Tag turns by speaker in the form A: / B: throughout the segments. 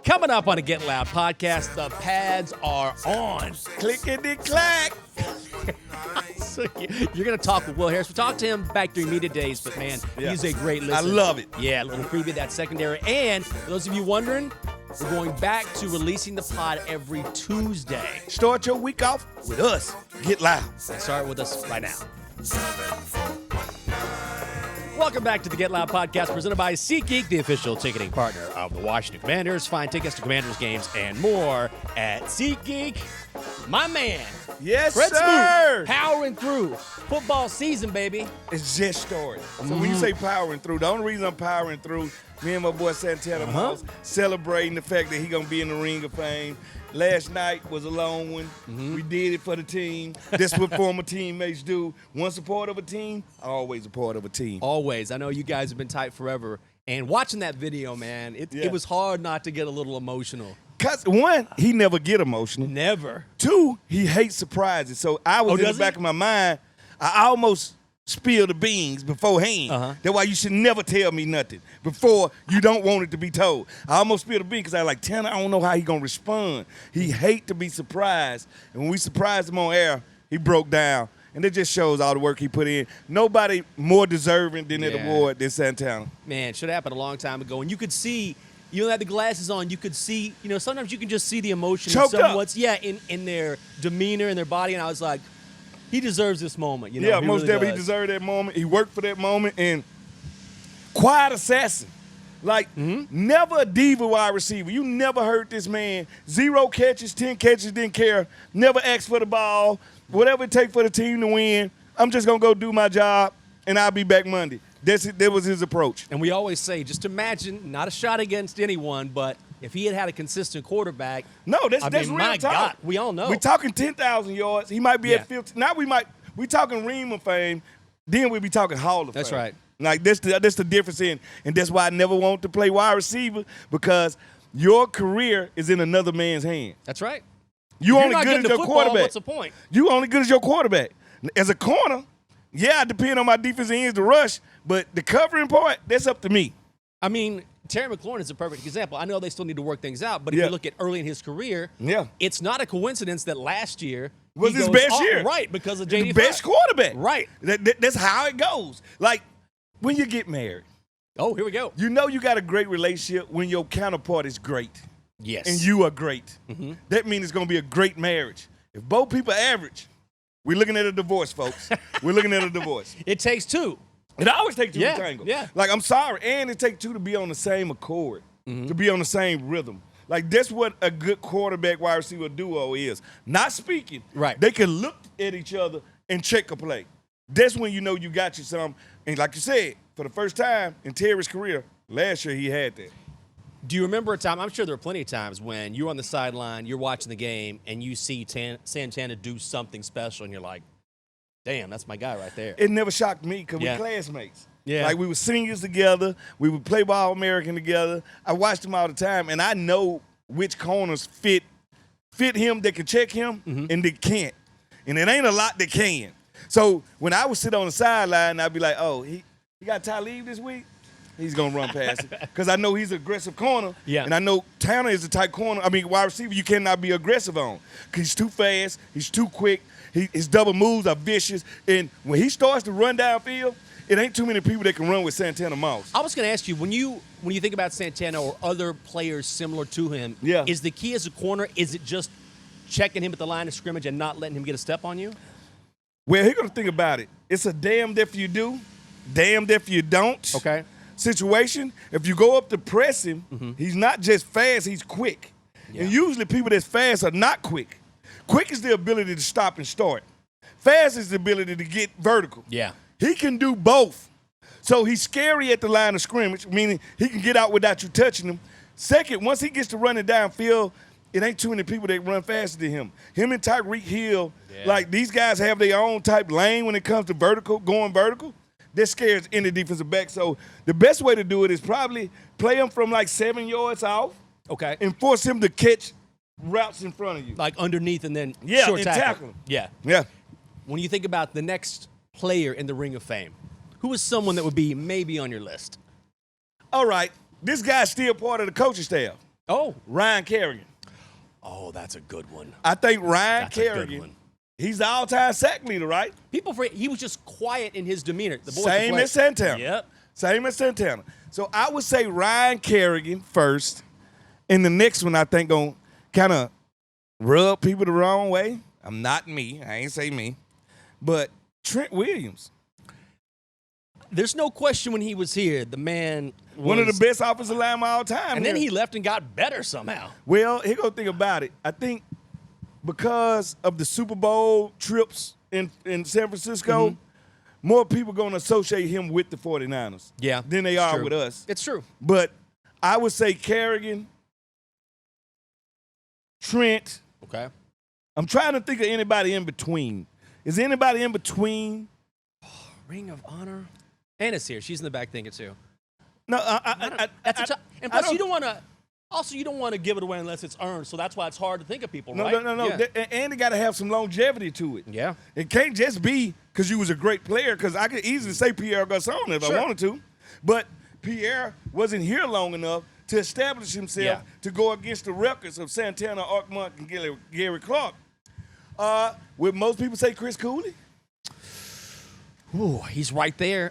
A: Coming up on a Get Loud podcast, the pads are on.
B: Clickety-clack.
A: So you're going to talk with Will Harris. We talked to him back during media days, but, man, he's a great listener.
B: I love it.
A: Yeah, a little preview of that secondary. And for those of you wondering, we're going back to releasing the pod every Tuesday.
B: Start your week off with us. Get Loud.
A: And start with us right now. Welcome back to the Get Loud podcast presented by SeatGeek, the official ticketing partner of the Washington Commanders. Find tickets to Commanders games and more at SeatGeek. My man,
B: Yes,
A: Fred
B: sir.
A: Smoot, powering through football season, baby.
B: It's just started. So when you say powering through, the only reason I'm powering through, me and my boy Santana was celebrating the fact that he going to be in the Ring of Fame. Last night was a long one. We did it for the team. This is what former teammates do. Once a part of a team, always a part of a team.
A: Always. I know you guys have been tight forever. And watching that video, man, it was hard not to get a little emotional.
B: Because, one, he never get emotional.
A: Never.
B: Two, he hates surprises. So I was in the back of my mind, I almost spilled the beans beforehand. That's why you should never tell me nothing before you don't want it to be told. I almost spilled the beans because I was like, Tanner, I don't know how he going to respond. He hate to be surprised. And when we surprised him on air, he broke down. And it just shows all the work he put in. Nobody more deserving than that award than Santana.
A: Man, should have happened a long time ago. And you could see, you don't have the glasses on, you could see, sometimes you can just see the emotion
B: Choked
A: in someone's, in their demeanor, in their body. And I was like, he deserves this moment.
B: Yeah,
A: he
B: most
A: really
B: definitely he
A: does.
B: deserved that moment. He worked for that moment. And quiet assassin. Like, never a diva wide receiver. You never heard this man. 0 catches, 10 catches, didn't care. Never asked for the ball. Whatever it takes for the team to win, I'm just going to go do my job, and I'll be back Monday. That was his approach.
A: And we always say, just imagine, not a shot against anyone, but if he had a consistent quarterback.
B: No, that's real
A: my
B: talk.
A: God, we all know.
B: We're talking 10,000 yards. He might be at 15. Now we talking Ring of Fame. Then we be talking Hall of Fame.
A: That's right.
B: Like, that's the difference in, and that's why I never want to play wide receiver, because your career is in another man's hand.
A: That's right.
B: You
A: If
B: only
A: you're not
B: good
A: getting
B: as
A: the
B: your
A: football,
B: quarterback.
A: what's the point?
B: You only good as your quarterback. As a corner, I depend on my defensive ends to rush, but the covering part, that's up to me.
A: I mean, Terry McLaurin is a perfect example. I know they still need to work things out, but if you look at early in his career, it's not a coincidence that last year
B: was his best year.
A: Right, because of J.D.
B: The best quarterback.
A: Right.
B: That's how it goes. Like, when you get married.
A: Oh, here we go.
B: You know you got a great relationship when your counterpart is great.
A: Yes.
B: And you are great. That means it's going to be a great marriage. If both people are average, we're looking at a divorce, folks. We're looking at a divorce.
A: It takes two.
B: It always takes two to tangle.
A: Yeah.
B: Like, I'm sorry. And it takes two to be on the same accord, to be on the same rhythm. Like, that's what a good quarterback wide receiver duo is. Not speaking.
A: Right.
B: They can look at each other and check a play. That's when you know you got you some. And like you said, for the first time in Terry's career, last year he had that.
A: Do you remember a time, I'm sure there were plenty of times when you're on the sideline, you're watching the game, and you see Santana do something special, and you're like, damn, that's my guy right there.
B: It never shocked me because we're classmates.
A: Yeah.
B: Like, we were seniors together. We would play ball American together. I watched him all the time, and I know which corners fit him that can check him and that can't. And it ain't a lot that can. So when I would sit on the sideline, I'd be like, oh, he got Talib this week? He's going to run past it. Because I know he's an aggressive corner.
A: Yeah.
B: And I know Tanner is the type corner, wide receiver you cannot be aggressive on. Because he's too fast. He's too quick. His double moves are vicious. And when he starts to run downfield, it ain't too many people that can run with Santana Moss.
A: I was going to ask you, when you think about Santana or other players similar to him, is the key as a corner, is it just checking him at the line of scrimmage and not letting him get a step on you?
B: Well, here's the thing about it. It's a damned if you do, damned if you don't.
A: Okay.
B: Situation. If you go up to press him, he's not just fast, he's quick. Yeah. And usually people that's fast are not quick. Quick is the ability to stop and start. Fast is the ability to get vertical.
A: Yeah.
B: He can do both. So he's scary at the line of scrimmage, meaning he can get out without you touching him. Second, once he gets to running downfield, it ain't too many people that run faster than him. Him and Tyreek Hill, like, these guys have their own type lane when it comes to going vertical. That scares any defensive back. So the best way to do it is probably play him from like 7 yards off.
A: Okay.
B: And force him to catch routes in front of you.
A: Like underneath and then
B: short
A: and
B: tackle.
A: Yeah.
B: Yeah.
A: When you think about the next player in the Ring of Fame, who is someone that would be maybe on your list?
B: All right. This guy's still part of the coaching staff.
A: Oh.
B: Ryan Kerrigan.
A: Oh, that's a good one.
B: I think Ryan
A: That's a good
B: Kerrigan,
A: one.
B: he's the all-time sack leader, right?
A: People forget he was just quiet in his demeanor. The boys
B: Same as Santana.
A: Yep.
B: Same as Santana. So I would say Ryan Kerrigan first, and the next one I think gonna kind of rub people the wrong way. I'm not me. I ain't say me. But Trent Williams.
A: There's no question when he was here, the man was
B: One of the best offensive linemen of all time.
A: And then he left and got better somehow.
B: Well, here go think about it. I think because of the Super Bowl trips in San Francisco, more people going to associate him with the 49ers than they are with us.
A: It's true.
B: But I would say Kerrigan, Trent.
A: Okay.
B: I'm trying to think of anybody in between. Is anybody in between?
A: Ring of Honor. Anna's here. She's in the back thinking too.
B: No,
A: and plus you don't want to. Also, you don't want to give it away unless it's earned, so that's why it's hard to think of people, right?
B: No.
A: Yeah.
B: And it got to have some longevity to it.
A: Yeah.
B: It can't just be because you was a great player, because I could easily say Pierre Garçon if I wanted to. But Pierre wasn't here long enough to establish himself to go against the records of Santana, Arkmont, and Gary Clark. Would most people say Chris Cooley?
A: Ooh, he's right there.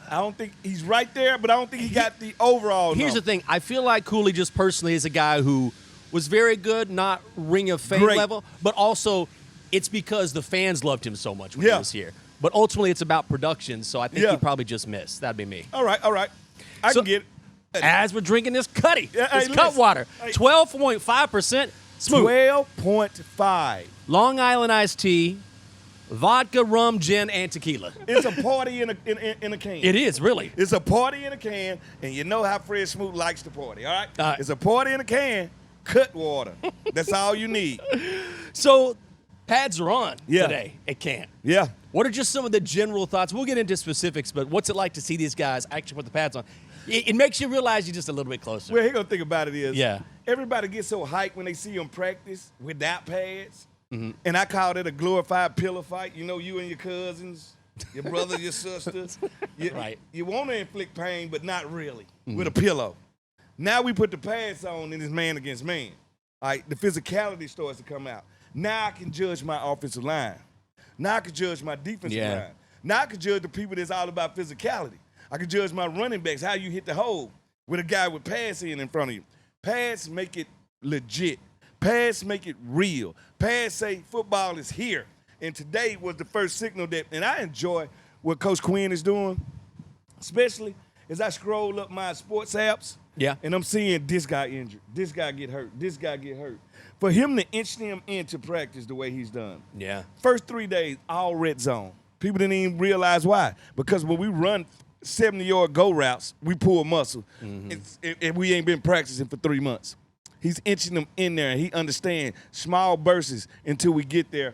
B: I don't think he's right there, but I don't think he got the overall.
A: Here's the thing. I feel like Cooley just personally is a guy who was very good, not Ring of Fame level, but also it's because the fans loved him so much when he was here. But ultimately it's about production, so I think he probably just missed. That'd be me.
B: All right. I can get it.
A: As we're drinking this Cuddy, this cut water, 12.5% smooth.
B: 12.5.
A: Long Island iced tea, vodka, rum, gin, and tequila.
B: It's a party in a can.
A: It is, really.
B: It's a party in a can, and you know how Fred Smoot likes to party, all right? It's a party in a can, cut water. That's all you need.
A: So, pads are on today at camp.
B: Yeah.
A: What are just some of the general thoughts? We'll get into specifics, but what's it like to see these guys actually put the pads on? It makes you realize you're just a little bit closer.
B: Well, here the thing about it is, everybody gets so hyped when they see them practice without pads. And I call it a glorified pillow fight. You know, you and your cousins, your brother, your sister. You want to inflict pain, but not really, with a pillow. Now we put the pads on and it's man against man. All right, the physicality starts to come out. Now I can judge my offensive line. Now I can judge my defensive line. Now I can judge the people that's all about physicality. I can judge my running backs, how you hit the hole with a guy with pads in front of you. Pads make it legit. Pads make it real. Pads say football is here. And today was the first signal that, and I enjoy what Coach Quinn is doing, especially as I scroll up my sports apps. Yeah. And I'm seeing this guy injured, this guy get hurt, this guy get hurt. For him to inch them into practice the way he's done. Yeah. First 3 days, all red zone. People didn't even realize why. Because when we run 70-yard go routes, we pull muscle. And we ain't been practicing for 3 months. He's inching them in there, and he understands small bursts until we get there.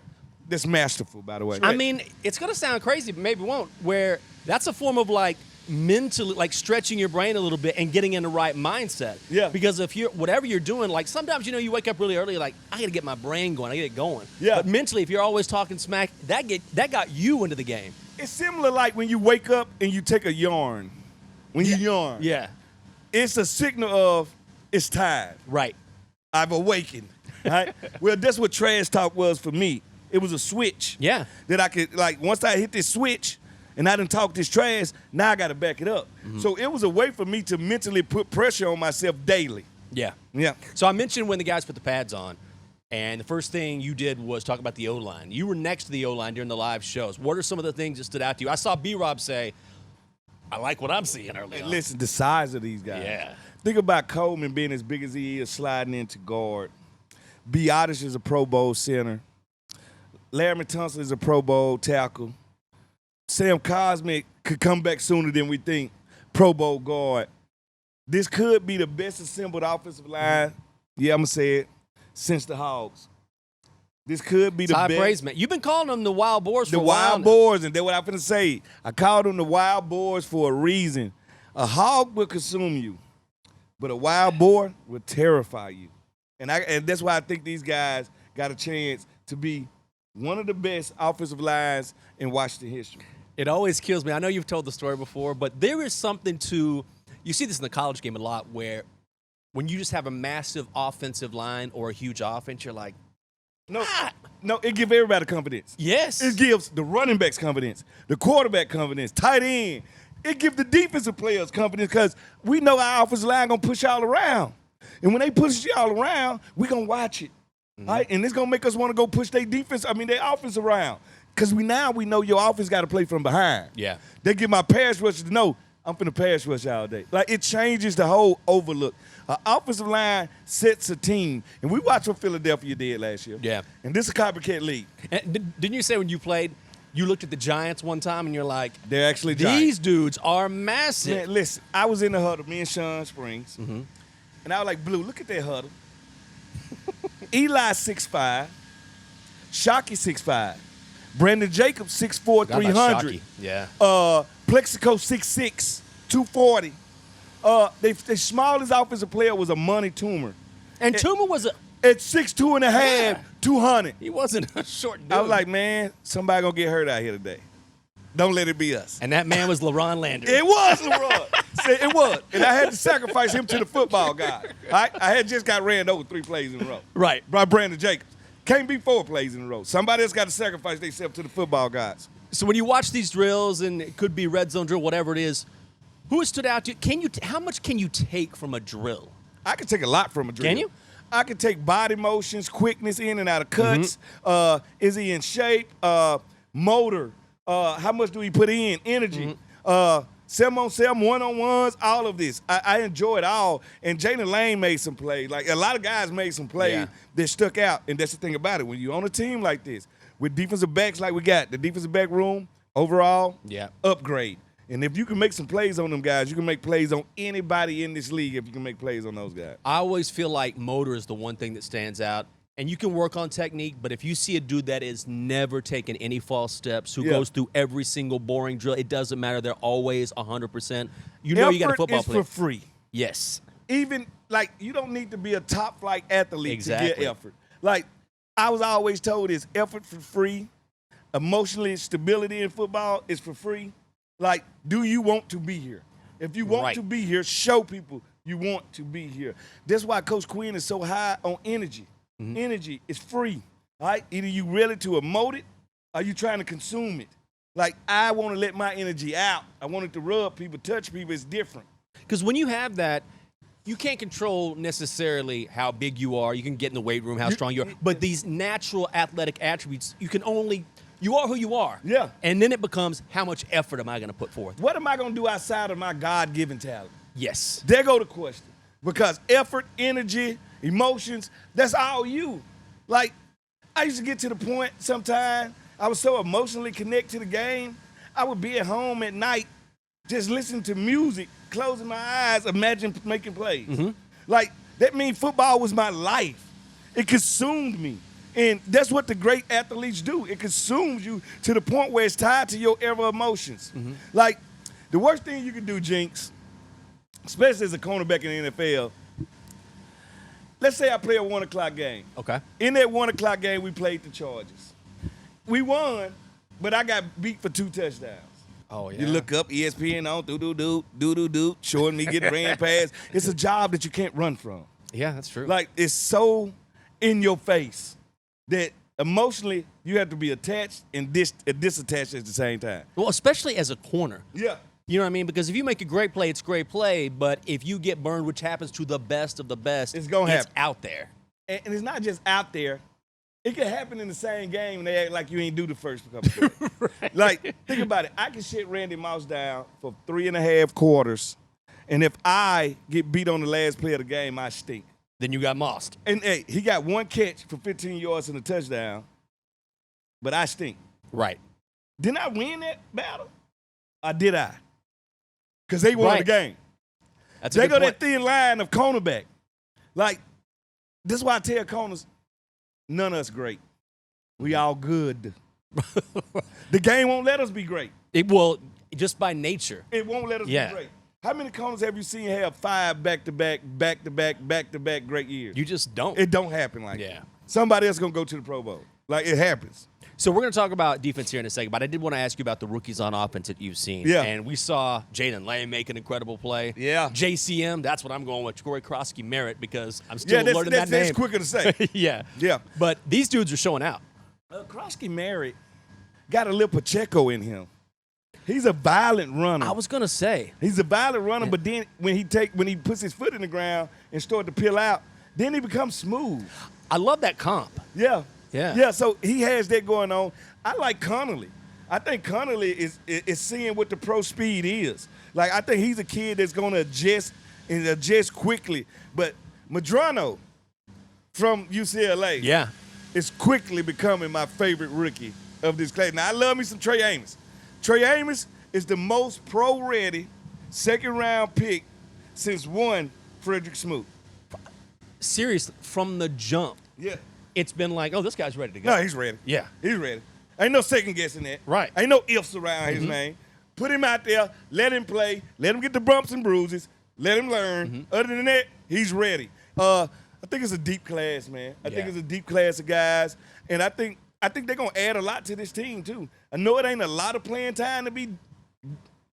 B: That's masterful, by the way.
A: I mean, it's going to sound crazy, but maybe it won't, where that's a form of, like, mentally, like, stretching your brain a little bit and getting in the right mindset. Yeah. Because if you're, whatever you're doing, like, sometimes, you know, you wake up really early, like, I got to get my brain going. I got to get going. Yeah. But mentally, if you're always talking smack, that got you into the game.
B: It's similar like when you wake up and you take a yarn. When you yarn. Yeah. It's a signal of it's time. Right. I've awakened. Right? Well, that's what trash talk was for me. It was a switch. Yeah. That I could, like, once I hit this switch and I done talk this trash, now I got to back it up. So it was a way for me to mentally put pressure on myself daily. Yeah. Yeah.
A: So I mentioned when the guys put the pads on, and the first thing you did was talk about the O-line. You were next to the O-line during the live shows. What are some of the things that stood out to you? I saw B-Rob say, I like what I'm seeing early on.
B: Listen, the size of these guys. Yeah. Think about Coleman being as big as he is, sliding into guard. Biotis is a Pro Bowl center. Larry Tunsil is a Pro Bowl tackle. Sam Cosmic could come back sooner than we think. Pro Bowl guard. This could be the best assembled offensive line, I'm going to say it, since the Hogs. This could be the best.
A: High praise, man. You've been calling them the Wild Boars for a while.
B: The Wild Boars, and that's what I'm going to say. I called them the Wild Boars for a reason. A hog will consume you, but a wild boar will terrify you. And that's why I think these guys got a chance to be one of the best offensive lines in Washington history.
A: It always kills me. I know you've told the story before, but there is something to – you see this in the college game a lot where when you just have a massive offensive line or a huge offense, you're like,
B: no, it gives everybody confidence.
A: Yes.
B: It gives the running backs confidence, the quarterback confidence, tight end. It gives the defensive players confidence because we know our offensive line going to push y'all around. And when they push y'all around, we going to watch it. Right? And it's going to make us want to go push their offense around. Because we know your offense got to play from behind.
A: Yeah.
B: They give my pass rushers to know I'm finna pass rush all day. Like, it changes the whole overlook. An offensive line sets a team. And we watched what Philadelphia did last year.
A: Yeah.
B: And this is a copycat league.
A: And didn't you say when you played, you looked at the Giants one time and you're like,
B: they're actually
A: these
B: Giants.
A: dudes are massive.
B: Man, listen, I was in the huddle, me and Sean Springs. And I was like, Blue, look at that huddle. Eli 6'5", Shockey 6'5", Brandon Jacobs 6'4", 300.
A: Yeah.
B: Plexico 6'6", 240. The smallest offensive player was a Money Toomer.
A: And Toomer was
B: at 6'2" and a half, 200.
A: He wasn't a short dude.
B: I was like, man, somebody gonna get hurt out here today. Don't let it be us.
A: And that man was LaRon Landry.
B: It was LaRon. It was. And I had to sacrifice him to the football guy. I had just got ran over 3 plays in a row.
A: Right.
B: By Brandon Jacobs. Can't be 4 plays in a row. Somebody else got to sacrifice themselves to the football guys.
A: So when you watch these drills, and it could be red zone drill, whatever it is, who has stood out to you? How much can you take from a drill?
B: I can take a lot from a drill.
A: Can you?
B: I can take body motions, quickness in and out of cuts. Is he in shape? Motor. How much do he put in? Energy. 7-on-7, one-on-ones, all of this. I enjoy it all. And Jayden Lane made some plays. Like, a lot of guys made some plays that stuck out. And that's the thing about it. When you're on a team like this, with defensive backs like we got, the defensive back room, overall, upgrade. And if you can make some plays on them guys, you can make plays on anybody in this league if you can make plays on those guys.
A: I always feel like motor is the one thing that stands out. And you can work on technique, but if you see a dude that is never taken any false steps, who goes through every single boring drill, it doesn't matter. They're always 100%. You know, you got a football player.
B: Effort is for free.
A: Yes.
B: Even, like, you don't need to be a top-flight athlete to get effort. Like, I was always told this, effort for free. Emotionally, stability in football is for free. Like, do you want to be here? If you want to be here, show people you want to be here. That's why Coach Quinn is so high on energy. Energy is free, all right? Either you ready to emote it or you trying to consume it. Like, I want to let my energy out. I want it to rub people, touch people. It's different.
A: Because when you have that, you can't control necessarily how big you are. You can get in the weight room, how strong you are. But these natural athletic attributes, you are who you are.
B: Yeah.
A: And then it becomes, how much effort am I going to put forth?
B: What am I going to do outside of my God-given talent?
A: Yes.
B: There go the question. Because effort, energy, emotions, that's all you. Like, I used to get to the point sometimes I was so emotionally connected to the game, I would be at home at night just listening to music, closing my eyes, imagine making plays. Like, that means football was my life. It consumed me. And that's what the great athletes do. It consumes you to the point where it's tied to your ever emotions. Like, the worst thing you can do, Jinx, especially as a cornerback in the NFL, let's say I play a 1 o'clock game.
A: Okay.
B: In that 1 o'clock game, we played the Chargers. We won, but I got beat for 2 touchdowns.
A: Oh, yeah.
B: You look up ESPN on, do, showing me getting ran past. It's a job that you can't run from.
A: Yeah, that's true.
B: Like, it's so in your face that emotionally you have to be attached and disattached at the same time.
A: Well, especially as a corner.
B: Yeah.
A: You know what I mean? Because if you make a great play, it's great play. But if you get burned, which happens to the best of the best,
B: it's going to happen.
A: It's out there.
B: And it's not just out there. It could happen in the same game and they act like you ain't do the first couple of plays. Like, think about it. I can shut Randy Moss down for 3.5 quarters. And if I get beat on the last play of the game, I stink.
A: Then you got mossed.
B: And, hey, he got 1 catch for 15 yards and a touchdown. But I stink.
A: Right.
B: Didn't I win that battle? Or did I? Because they won the game.
A: That's
B: they go that thin line of cornerback. Like, this is why I tell corners, none of us great. We all good. The game won't let us be great.
A: It will, just by nature.
B: It won't let us be great. How many corners have you seen have 5 back-to-back great years?
A: You just don't.
B: It don't happen like that. Somebody else going to go to the Pro Bowl. Like, it happens.
A: So we're going to talk about defense here in a second, but I did want to ask you about the rookies on offense that you've seen.
B: Yeah.
A: And we saw Jayden Lane make an incredible play.
B: Yeah.
A: JCM, that's what I'm going with, Corey Krosky Merritt, because I'm still learning that name.
B: That's quicker to say.
A: Yeah.
B: Yeah.
A: But these dudes are showing out.
B: Krosky Merritt got a little Pacheco in him. He's a violent runner.
A: I was going to say.
B: He's a violent runner, but then when he puts his foot in the ground and start to peel out, then he becomes smooth.
A: I love that comp.
B: Yeah.
A: Yeah.
B: Yeah, so he has that going on. I like Connolly. I think Connolly is seeing what the pro speed is. Like, I think he's a kid that's going to adjust quickly. But Medrano from UCLA is quickly becoming my favorite rookie of this class. Now, I love me some Trey Amos. Trey Amos is the most pro-ready second-round pick since one Frederick Smoot.
A: Seriously, from the jump.
B: Yeah.
A: It's been like, oh, this guy's ready to go.
B: No, he's ready.
A: Yeah.
B: He's ready. Ain't no second guessing that.
A: Right.
B: Ain't no ifs around his name. Put him out there, let him play, let him get the bumps and bruises, let him learn. Other than that, he's ready. I think it's a deep class, man. I think it's a deep class of guys, and I think they're gonna add a lot to this team too. I know it ain't a lot of playing time to be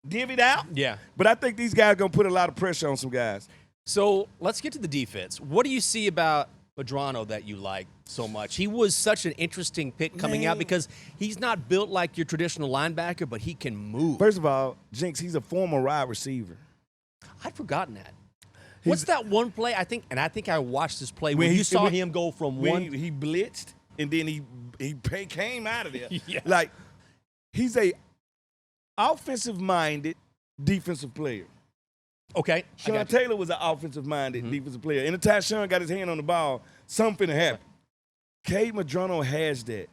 B: divvied out.
A: Yeah.
B: But I think these guys are gonna put a lot of pressure on some guys.
A: So let's get to the defense. What do you see about Medrano that you like so much? He was such an interesting pick coming out because he's not built like your traditional linebacker, but he can move.
B: First of all, Jinx, he's a former wide receiver.
A: I'd forgotten that. What's that one play? I think I watched this play when you saw him go from one.
B: He blitzed and then he came out of there.
A: Yeah.
B: Like, he's a offensive-minded defensive player.
A: Okay.
B: Sean Taylor was an offensive-minded defensive player. Anytime Sean got his hand on the ball, something happened. Cade Medrano has that.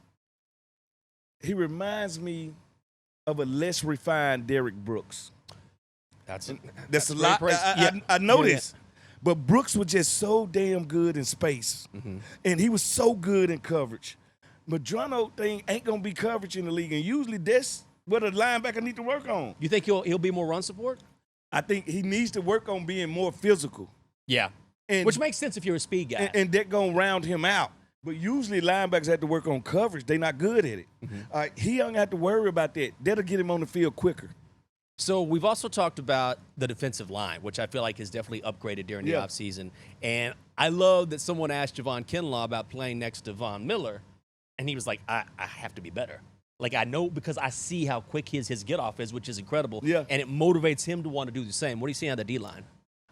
B: He reminds me of a less refined Derrick Brooks. That's a lot. I know this. But Brooks was just so damn good in space. And he was so good in coverage. Medrano thing ain't going to be coverage in the league. And usually that's what a linebacker need to work on.
A: You think he'll be more run support?
B: I think he needs to work on being more physical.
A: Yeah. Which makes sense if you're a speed guy.
B: And that going to round him out. But usually linebackers have to work on coverage. They're not good at it. He don't have to worry about that. That'll get him on the field quicker.
A: So we've also talked about the defensive line, which I feel like is definitely upgraded during the offseason. And I love that someone asked Javon Kinlaw about playing next to Von Miller, and he was like, I have to be better. Like, I know because I see how quick his get-off is, which is incredible.
B: Yeah.
A: And it motivates him to want to do the same. What do you see on the D-line?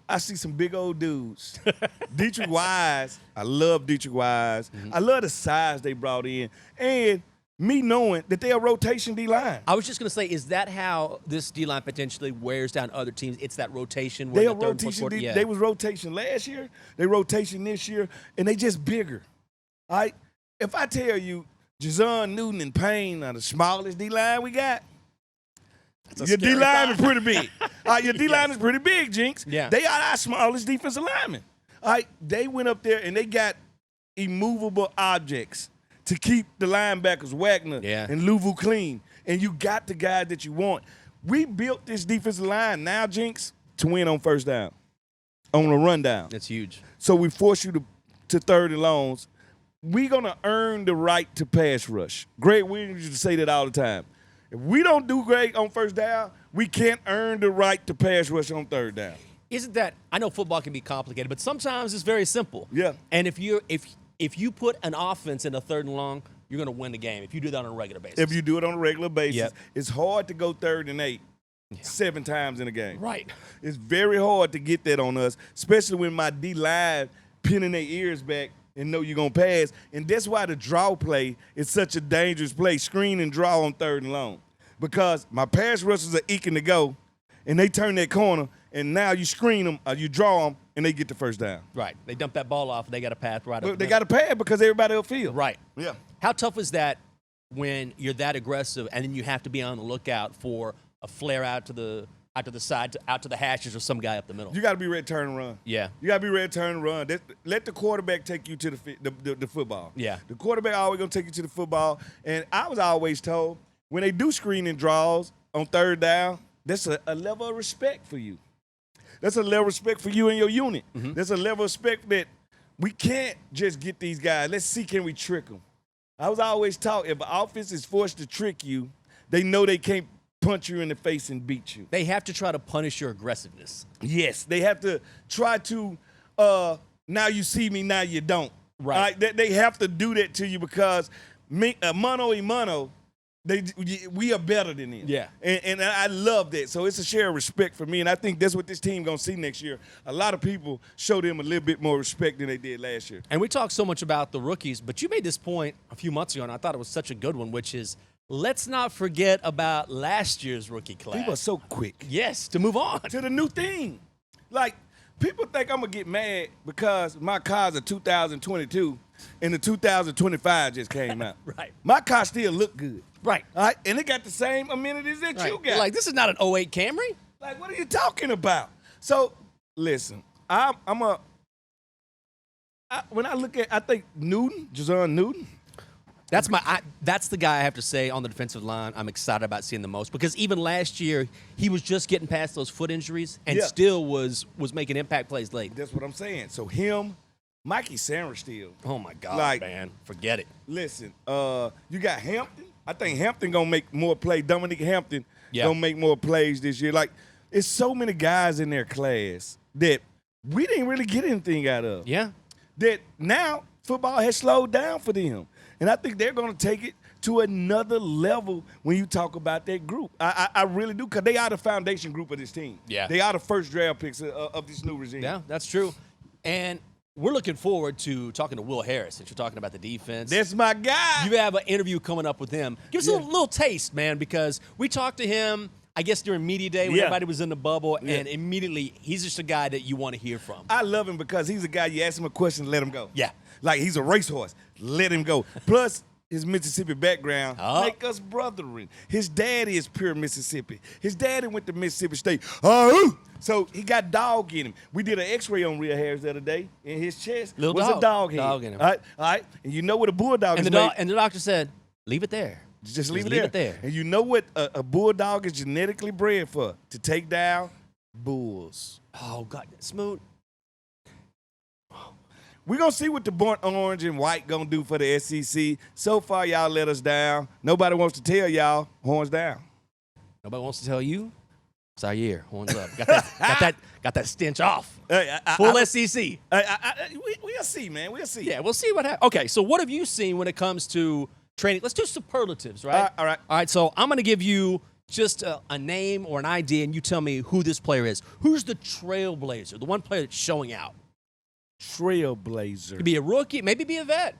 B: I see some big old dudes. Dietrich Wise, I love Dietrich Wise. I love the size they brought in. And me knowing that they're a rotation D-line.
A: I was just going to say, is that how this D-line potentially wears down other teams? It's that rotation?
B: They are rotation. They was rotation last year. They rotation this year. And they just bigger. If I tell you, Jazon Newton and Payne are the smallest D-line we got, your D-line is pretty big. Your D-line is pretty big, Jinx.
A: Yeah.
B: They are our smallest defensive linemen. They went up there and they got immovable objects to keep the linebackers, Wagner and Louvu, clean. And you got the guys that you want. We built this defensive line now, Jinx, to win on first down, on a rundown.
A: That's huge.
B: So we force you to third and longs. We're going to earn the right to pass rush. Greg Williams used to say that all the time. If we don't do great on first down, we can't earn the right to pass rush on third down.
A: Isn't that – I know football can be complicated, but sometimes it's very simple.
B: Yeah.
A: And if you put an offense in a third and long, you're going to win the game if you do that on a regular basis.
B: If you do it on a regular basis, it's hard to go 3rd and 8 7 times in a game.
A: Right.
B: It's very hard to get that on us, especially when my D-line pinning their ears back and know you're going to pass. And that's why the draw play is such a dangerous play, screen and draw on 3rd and long. Because my pass rushers are eking to go, and they turn that corner, and now you screen them, or you draw them, and they get the first down.
A: Right. They dump that ball off, and they got a path right up.
B: They got a path because everybody will field.
A: Right.
B: Yeah.
A: How tough is that when you're that aggressive, and then you have to be on the lookout for a flare out to the side, out to the hashes, or some guy up the middle?
B: You got to be ready to turn and run.
A: Yeah.
B: You got to be ready to turn and run. Let the quarterback take you to the football.
A: Yeah.
B: The quarterback always going to take you to the football. And I was always told, when they do screen and draws on 3rd down, that's a level of respect for you. That's a level of respect for you and your unit. That's a level of respect that we can't just get these guys. Let's see, can we trick them? I was always taught if an offense is forced to trick you, they know they can't punch you in the face and beat you.
A: They have to try to punish your aggressiveness.
B: Yes, they have to try to, now you see me, now you don't.
A: Right.
B: They have to do that to you because mano a mano, we are better than them.
A: Yeah.
B: And I love that. So it's a share of respect for me, and I think that's what this team going to see next year. A lot of people show them a little bit more respect than they did last year.
A: And we talk so much about the rookies, but you made this point a few months ago, and I thought it was such a good one, which is let's not forget about last year's rookie class.
B: People are so quick.
A: Yes, to move on.
B: To the new thing. Like, people think I'm going to get mad because my car's a 2022 and the 2025 just came out.
A: Right.
B: My car still look good.
A: Right.
B: All right. And it got the same amenities that you got.
A: Like, this is not an 08 Camry.
B: Like, what are you talking about? So, listen, when I look at, I think Jason Newton.
A: That's the guy I have to say on the defensive line I'm excited about seeing the most, because even last year he was just getting past those foot injuries and still was making impact plays late.
B: That's what I'm saying. So him, Mikey Sanders still.
A: Oh my God, man, forget it.
B: Listen, you got Hampton. I think Hampton gonna make more plays. Dominic Hampton gonna make more plays this year. Like, it's so many guys in their class that we didn't really get anything out of.
A: Yeah.
B: That now football has slowed down for them. And I think they're going to take it to another level when you talk about that group. I really do, because they are the foundation group of this team.
A: Yeah.
B: They are the first draft picks of this new regime.
A: Yeah, that's true. And we're looking forward to talking to Will Harris, since you're talking about the defense.
B: That's my guy.
A: You have an interview coming up with him. Give us a little taste, man, because we talked to him, I guess, during media day when everybody was in the bubble, and immediately he's just a guy that you want to hear from.
B: I love him because he's a guy, you ask him a question, let him go.
A: Yeah.
B: Like, he's a racehorse. Let him go. Plus, his Mississippi background make us brethren. His daddy is pure Mississippi. His daddy went to Mississippi State. So he got dog in him. We did an x-ray on Real Harris the other day. In his chest was a dog head.
A: Dog in him.
B: All right. And you know what a bulldog is
A: made? And the doctor said, leave it there.
B: Just leave it there. And you know what a bulldog is genetically bred for? To take down bulls.
A: Oh, God. Smooth.
B: We're going to see what the burnt orange and white going to do for the SEC. So far, y'all let us down. Nobody wants to tell y'all, horns down.
A: Nobody wants to tell you, it's our year, horns up. Got that stench off. Full SEC.
B: We'll see, man. We'll see.
A: Yeah, we'll see what happens. Okay, so what have you seen when it comes to training? Let's do superlatives, right?
B: All right.
A: All right, so I'm going to give you just a name or an idea, and you tell me who this player is. Who's the trailblazer, the one player that's showing out?
B: Trailblazer.
A: Could be a rookie, maybe be a vet.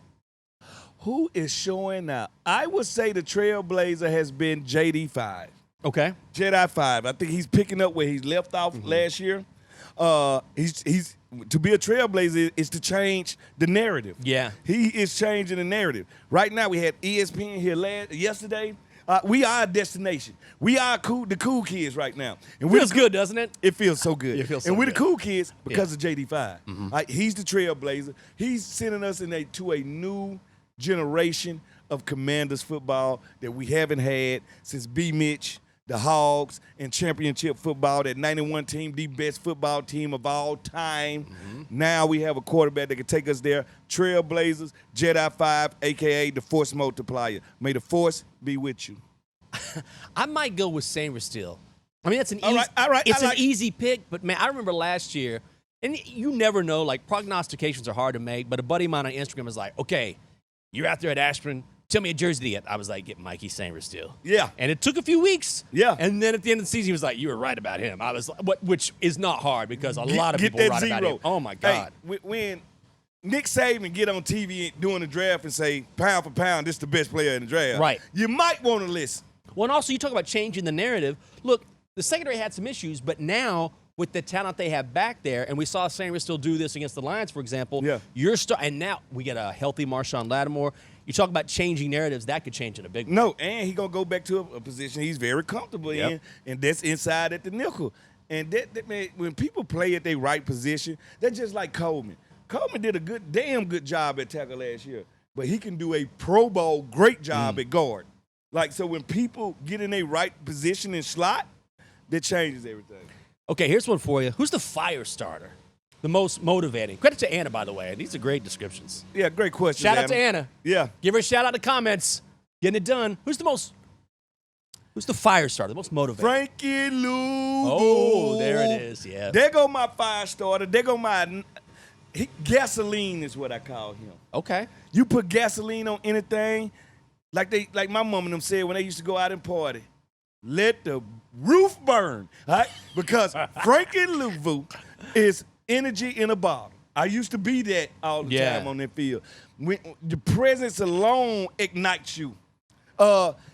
B: Who is showing out? I would say the trailblazer has been JD5.
A: Okay.
B: Jedi 5. I think he's picking up where he left off last year. He's to be a trailblazer is to change the narrative.
A: Yeah.
B: He is changing the narrative. Right now we had ESPN here yesterday. We are a destination. We are the cool kids right now. And
A: feels good, doesn't it?
B: It feels so good.
A: It feels so
B: and we're
A: good.
B: the cool kids because of JD5. He's the trailblazer. He's sending us to a new generation of Commanders football that we haven't had since B. Mitch, the Hogs, and championship football, that 91 team, the best football team of all time. Now we have a quarterback that can take us there. Trailblazers, Jedi 5, a.k.a. the Force Multiplier. May the Force be with you.
A: I might go with Sanders still. I mean, that's an
B: All right.
A: It's an easy pick, but, man, I remember last year, and you never know, like, prognostications are hard to make, but a buddy of mine on Instagram was like, okay, you're out there at Ashburn, tell me a jersey to get. I was like, get Mikey Sanders still.
B: Yeah.
A: And it took a few weeks.
B: Yeah.
A: And then at the end of the season, he was like, you were right about him. I was like, which is not hard because a lot of people were right about him. Oh, my God.
B: Hey, when Nick Saban get on TV during the draft and say, pound for pound, this is the best player in the draft.
A: Right.
B: You might want to listen.
A: Well, and also you talk about changing the narrative. Look, the secondary had some issues, but now with the talent they have back there, and we saw Sanders still do this against the Lions, for example.
B: Yeah.
A: And now we get a healthy Marshawn Lattimore. You talk about changing narratives, that could change in a big way.
B: No, and he's going to go back to a position he's very comfortable in, and that's inside at the nickel. And that man, when people play at their right position, they're just like Coleman. Coleman did a damn good job at tackle last year, but he can do a Pro Bowl great job at guard. Like, so when people get in their right position and slot, that changes everything.
A: Okay, here's one for you. Who's the fire starter? The most motivating. Credit to Anna, by the way. These are great descriptions.
B: Yeah, great question.
A: Shout out to Anna.
B: Yeah.
A: Give her a shout out in the comments. Getting it done. Who's the fire starter, the most motivating?
B: Frankie Lou.
A: Oh, there it is. Yeah.
B: There go my fire starter. There go my gasoline is what I call him.
A: Okay.
B: You put gasoline on anything, like my mom and them said when they used to go out and party. Let the roof burn, all right? Because Frankie Louvu is energy in a bottle. I used to be that all the time on that field. When the presence alone ignites you.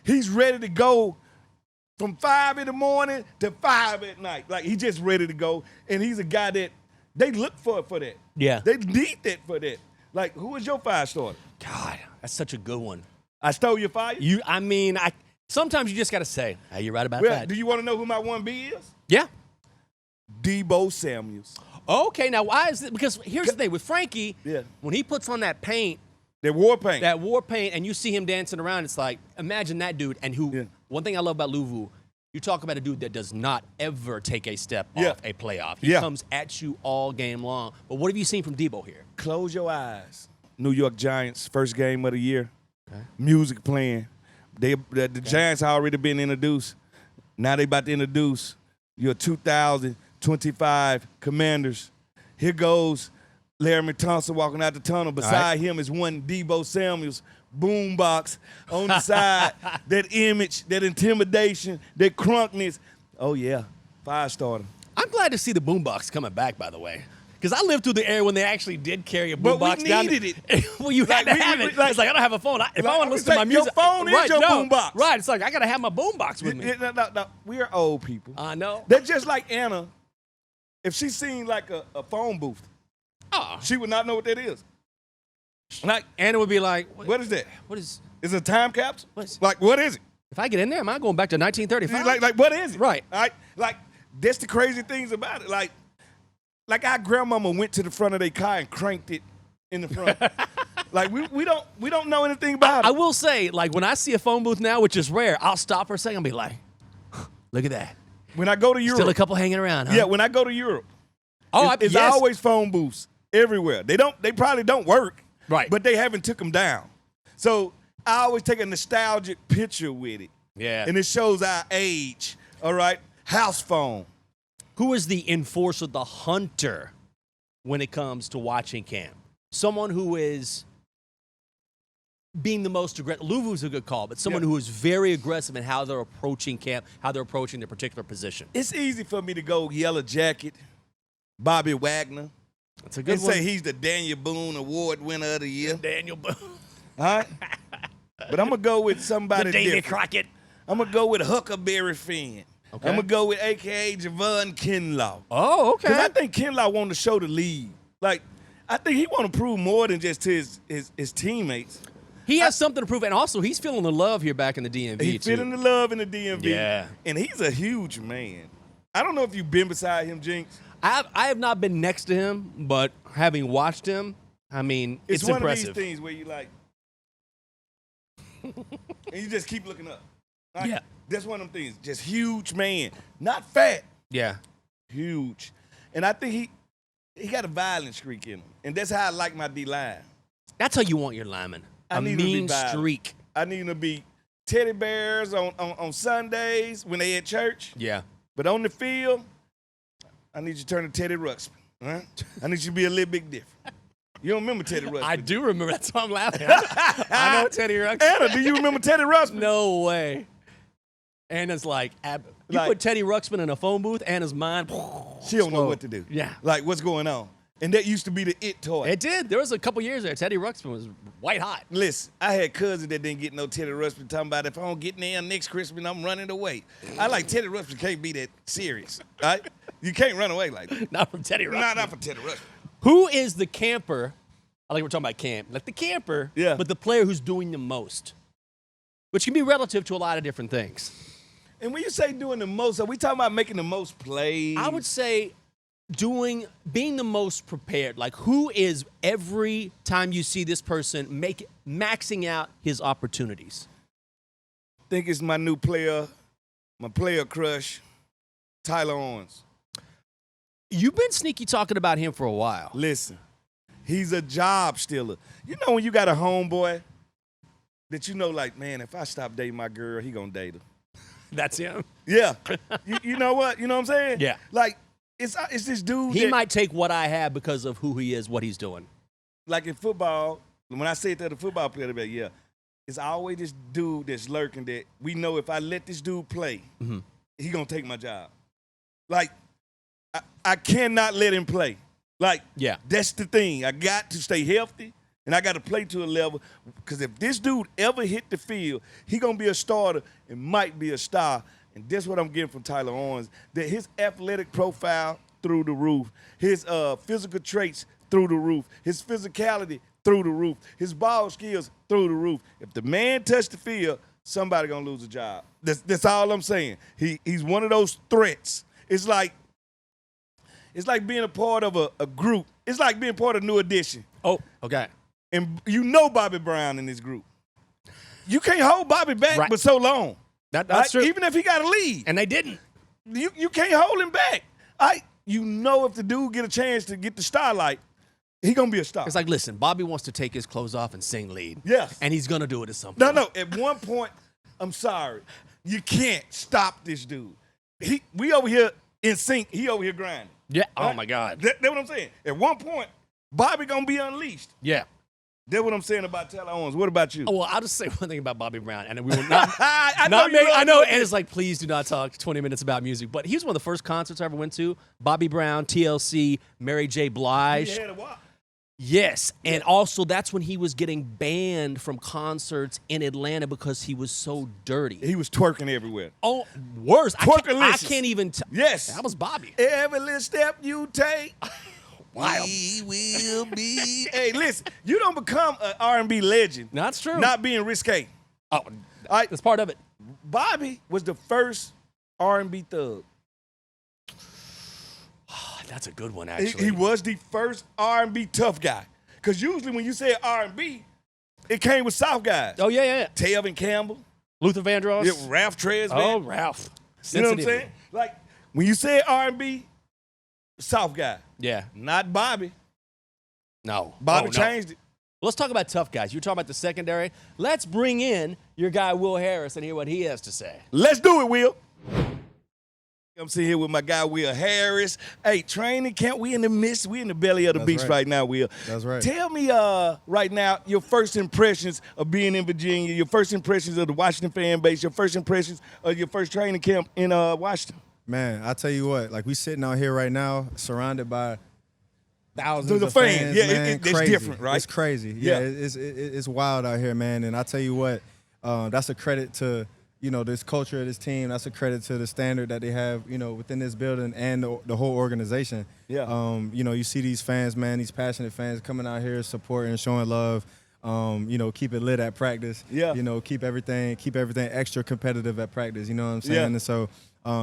B: He's ready to go from 5 in the morning to 5 at night. Like, he's just ready to go. And he's a guy that they look for that.
A: Yeah.
B: They need that for that. Like, who is your fire starter?
A: God, that's such a good one.
B: I stole your fire?
A: Sometimes you just got to say, hey, you're right about
B: Well,
A: that.
B: do you want to know who my 1B is?
A: Yeah.
B: Debo Samuels.
A: Okay, now why is it? Because here's the thing. With Frankie, when he puts on that paint,
B: that war paint,
A: and you see him dancing around, it's like, imagine that dude. And one thing I love about Louvu, you talk about a dude that does not ever take a step off a playoff. He comes at you all game long. But what have you seen from Debo here?
B: Close your eyes. New York Giants, first game of the year. Okay. Music playing. The Giants already been introduced. Now they about to introduce your 2025 Commanders. Here goes Larry Thompson walking out the tunnel. Beside him is one Debo Samuels boombox on the side. That image, that intimidation, that crunkness. Oh, yeah. Fire starter.
A: I'm glad to see the boombox coming back, by the way. Because I lived through the era when they actually did carry a boombox.
B: But we needed it.
A: Well, you had to have it. It's like, I don't have a phone. If I want to listen to my music.
B: Your phone is your boombox.
A: Right. It's like, I got to have my boombox with me.
B: No. We are old people.
A: I know.
B: They're just like Anna. If she seen like a phone booth, she would not know what that is.
A: Like, Anna would be like,
B: what is that?
A: What is?
B: Is it a time capsule? Like, what is it?
A: If I get in there, am I going back to 1935?
B: Like what is it?
A: Right.
B: Like, that's the crazy things about it. Like our grandmama went to the front of their car and cranked it in the front. Like, we don't know anything about it.
A: I will say, like, when I see a phone booth now, which is rare, I'll stop for a second and be like, look at that.
B: When I go to Europe.
A: Still a couple hanging around, huh?
B: Yeah, when I go to Europe. It's
A: yes.
B: always phone booths everywhere. They probably don't work.
A: Right.
B: But they haven't took them down. So I always take a nostalgic picture with it.
A: Yeah.
B: And it shows our age. All right. House phone.
A: Who is the enforcer, the hunter, when it comes to watching camp? Someone who is being the most aggressive. Louvu's a good call, but someone who is very aggressive in how they're approaching camp, how they're approaching their particular position.
B: It's easy for me to go Yellow Jacket, Bobby Wagner.
A: That's a good
B: one. And say he's the Daniel Boone Award winner of the year.
A: Daniel Boone.
B: All right? But I'm going to go with somebody
A: David
B: different.
A: Crockett.
B: I'm going to go with Huckleberry Finn. Okay. I'm going to go with a.k.a. Javon Kinlaw.
A: Oh, okay.
B: Because I think Kinlaw wanted to show the lead. Like, I think he want to prove more than just to his teammates.
A: He has something to prove, and also he's feeling the love here back in the DMV,
B: He's feeling the love in the DMV.
A: Yeah.
B: And he's a huge man. I don't know if you've been beside him, Jinx.
A: I have not been next to him, but having watched him, I mean, it's
B: one
A: impressive.
B: of these things where you like, and you just keep looking up. Like,
A: yeah.
B: That's one of them things. Just huge man. Not fat.
A: Yeah.
B: Huge. And I think he got a violent streak in him. And that's how I like my D-line.
A: That's how you want your lineman. A mean streak.
B: I need him to be teddy bears on Sundays when they at church.
A: Yeah.
B: But on the field, I need you to turn to Teddy Ruxpin. Right? I need you to be a little bit different. You don't remember Teddy Ruxpin?
A: I do remember. That's why I'm laughing. I know Teddy Ruxpin.
B: Anna, do you remember Teddy Ruxpin?
A: No way. Anna's like, put Teddy Ruxpin in a phone booth, Anna's mind.
B: She don't know what to do.
A: Yeah.
B: Like, what's going on? And that used to be the it toy.
A: It did. There was a couple years there. Teddy Ruxpin was white hot.
B: Listen, I had cousins that didn't get no Teddy Ruxpin talking about if I don't get in there next Christmas, I'm running away. I like Teddy Ruxpin can't be that serious. Right? You can't run away like that.
A: Not from Teddy Ruxpin.
B: Not from Teddy Ruxpin.
A: Who is the camper? I like we're talking about camp. Like the camper, but the player who's doing the most, which can be relative to a lot of different things.
B: And when you say doing the most, are we talking about making the most plays?
A: I would say being the most prepared. Like, who is every time you see this person maxing out his opportunities?
B: I think it's my new player, my player crush, Tyler Owens.
A: You've been sneaky talking about him for a while.
B: Listen, he's a job stealer. You know when you got a homeboy that you know, like, man, if I stop dating my girl, he gonna date her.
A: That's him?
B: Yeah. you know what? You know what I'm saying?
A: Yeah.
B: Like, it's this dude
A: He might take what I have because of who he is, what he's doing.
B: Like in football, when I say it to the football player, they're like, yeah, it's always this dude that's lurking that we know if I let this dude play, he gonna take my job. Like, I cannot let him play. Like, that's the thing. I got to stay healthy, and I got to play to a level, because if this dude ever hit the field, he gonna be a starter and might be a star. And that's what I'm getting from Tyler Owens, that his athletic profile through the roof, his physical traits through the roof, his physicality through the roof, his ball skills through the roof. If the man touched the field, somebody gonna lose a job. That's all I'm saying. He's one of those threats. It's like being a part of a group. It's like being part of New Edition.
A: Oh, okay.
B: And you know Bobby Brown in this group. You can't hold Bobby back but so long.
A: That's true.
B: Even if he got to leave.
A: And they didn't.
B: You can't hold him back. You know if the dude get a chance to get the starlight, he going to be a star.
A: It's like, listen, Bobby wants to take his clothes off and sing lead.
B: Yes.
A: And he's going to do it at some point.
B: No. At one point, I'm sorry. You can't stop this dude. We over here in sync. He over here grinding.
A: Yeah.
B: Right?
A: Oh, my God.
B: That's what I'm saying. At one point, Bobby going to be unleashed.
A: Yeah.
B: That's what I'm saying about Tyler Owens. What about you?
A: Oh, well, I'll just say one thing about Bobby Brown, and we will not.
B: I
A: know, and it's like, please do not talk 20 minutes about music. But he was one of the first concerts I ever went to. Bobby Brown, TLC, Mary J. Blige.
B: He had a walk.
A: Yes, and also that's when he was getting banned from concerts in Atlanta because he was so dirty.
B: He was twerking everywhere.
A: Oh, worse.
B: Twerkalicious.
A: I can't even.
B: Yes.
A: That was Bobby.
B: Every little step you take.
A: Wild.
B: We will be. Hey, listen, you don't become an R&B legend.
A: That's true.
B: Not being risque.
A: Oh, that's part of it.
B: Bobby was the first R&B thug.
A: That's a good one, actually.
B: He was the first R&B tough guy. Because usually when you say R&B, it came with South guys.
A: Oh, yeah.
B: Telvin Campbell.
A: Luther Vandross.
B: Yeah, Ralph Tresvant.
A: Oh, Ralph.
B: You know what I'm saying? Like, when you say R&B, South guy.
A: Yeah.
B: Not Bobby.
A: No.
B: Bobby changed it.
A: Let's talk about tough guys. You were talking about the secondary. Let's bring in your guy, Will Harris, and hear what he has to say.
B: Let's do it, Will. I'm sitting here with my guy, Will Harris. Hey, training camp, we in the midst, we in the belly of the beast right now, Will.
C: That's right.
B: Tell me right now your first impressions of being in Virginia, your first impressions of the Washington fan base, your first impressions of your first training camp in Washington.
C: Man, I tell you what, like we sitting out here right now, surrounded by thousands
B: of
C: of fans.
B: Yeah,
C: man,
B: it's different, right?
C: It's crazy. Yeah, it's wild out here, man. And I tell you what, that's a credit to this culture of this team. That's a credit to the standard that they have, within this building and the whole organization.
B: Yeah.
C: You see these fans, man, these passionate fans coming out here supporting, showing love. Keep it lit at practice.
B: Yeah.
C: Keep everything extra competitive at practice. You know what I'm saying?
B: Yeah.
C: And so